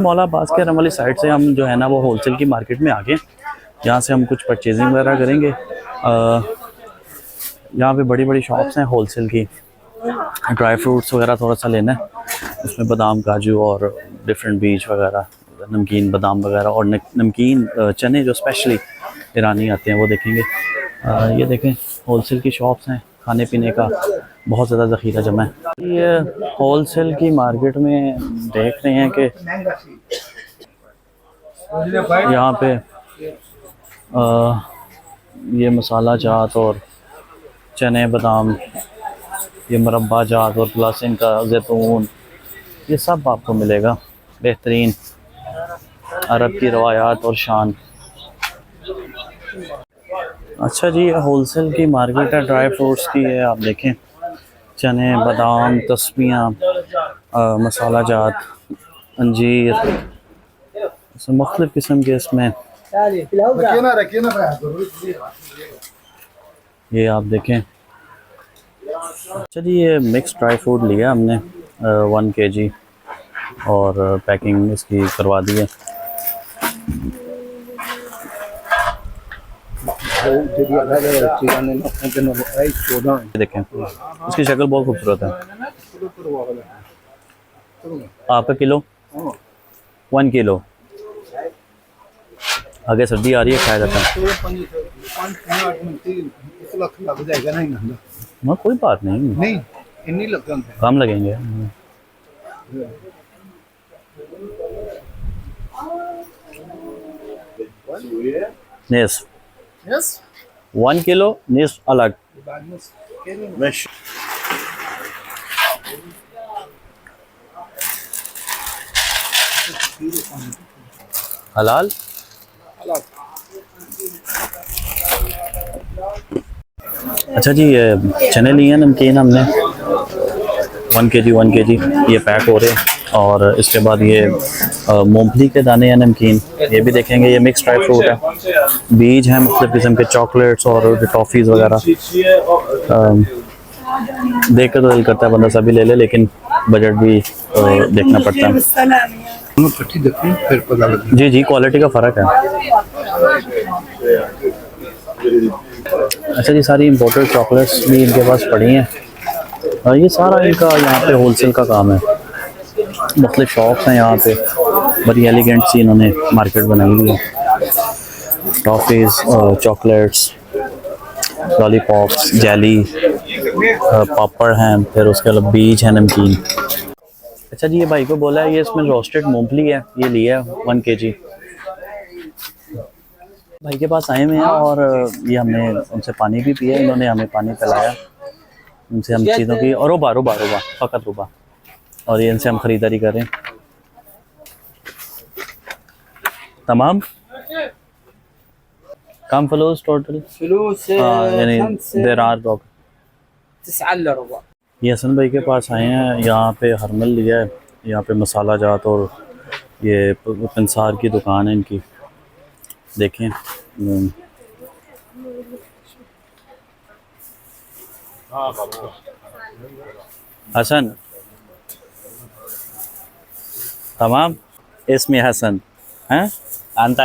मौला अब्बास के हरम वाली साइड से हम जो है ना वो होलसेल की मार्केट में आ गए। यहाँ से हम कुछ परचेजिंग वगैरह करेंगे। यहाँ पे बड़ी बड़ी शॉप्स हैं होलसेल की। ड्राई फ्रूट्स वगैरह थोड़ा सा लेना है, उसमें बादाम काजू और डिफरेंट बीज वगैरह, नमकीन बादाम वगैरह और नमकीन चने जो स्पेशली ईरानी आते हैं वो देखेंगे। ये देखें होलसेल की शॉप्स हैं, खाने पीने का बहुत ज़्यादा ज़ख़ीरा जमा है। ये होलसेल की मार्केट में देख रहे हैं कि यहाँ पे ये मसाला जात और चने बादाम, ये मुरब्बा जात और प्लस इनका जैतून, ये सब आपको मिलेगा। बेहतरीन अरब की रवायात और शान। अच्छा जी, ये होलसेल की मार्केट है ड्राई फ्रूट्स की है। आप देखें चने बादाम तस्बियाँ, मसाला जात, अंजीर, मुख्तलिफ़ किस्म के इसमें ये आप देखें। अच्छा जी, ये मिक्स ड्राई फ्रूट लिया हमने 1 kg और पैकिंग इसकी करवा दी है। देखें इसकी शक्ल बहुत खूबसूरत है। आपका किलो 1 किलो। आगे सर्दी आ रही है, खाया जाता है। हाँ कोई बात नहीं, कम लगेंगे। निस 1 किलो निस अलग। हलाल। अच्छा जी, ये चने लिए हैं नमकीन हमने 1 kg ये पैक हो रहे हैं। और इसके बाद ये मूंगफली के दाने हैं नमकीन, ये भी देखेंगे। ये मिक्स ड्राई फ्रूट है, बीज हैं मुख्तलिफ किस्म के, चॉकलेट्स और टॉफ़ीज़ वगैरह। देख कर तो दिल करता है बंदा सभी ले ले, लेकिन बजट भी देखना पड़ता है। जी जी, क्वालिटी का फ़र्क है। अच्छा जी, सारी इम्पोर्टेड चॉकलेट्स भी इनके पास पड़ी हैं। ये सारा इनका यहाँ पे होलसेल का काम है। मुख्तलिफ शॉप्स हैं यहाँ पे, बड़ी एलिगेंट सी इन्होंने मार्केट बनाई हुई है। टॉफ़ीज़, चॉकलेट्स, लॉलीपॉप्स, जेली, पापड़ हैं, फिर उसके अलावा बीज हैं नमकीन। अच्छा जी, ये भाई को बोला है, ये इसमें रोस्टेड मूंगफली है, ये लिया है 1 kg। भाई के पास आए हुए हैं और ये हमने उनसे पानी भी पिया, इन्होंने हमें पानी पिलाया। उनसे हम चीज़ों की और रुबा फ़कत रुबा, और ये इनसे हम ख़रीदारी करें। तमाम कम फ्लूस टोटल यानी देर आर डॉग। ये हसन भाई के पास आए हैं, यहाँ पे हरमल लिया है, यहाँ पे मसाला जात और ये पंसार की दुकान है इनकी। देखें हसन तमाम इसमें हसन हैं अंता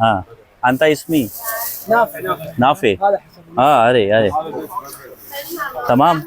हाँ अंता इसमी नाफे हाँ अरे तमाम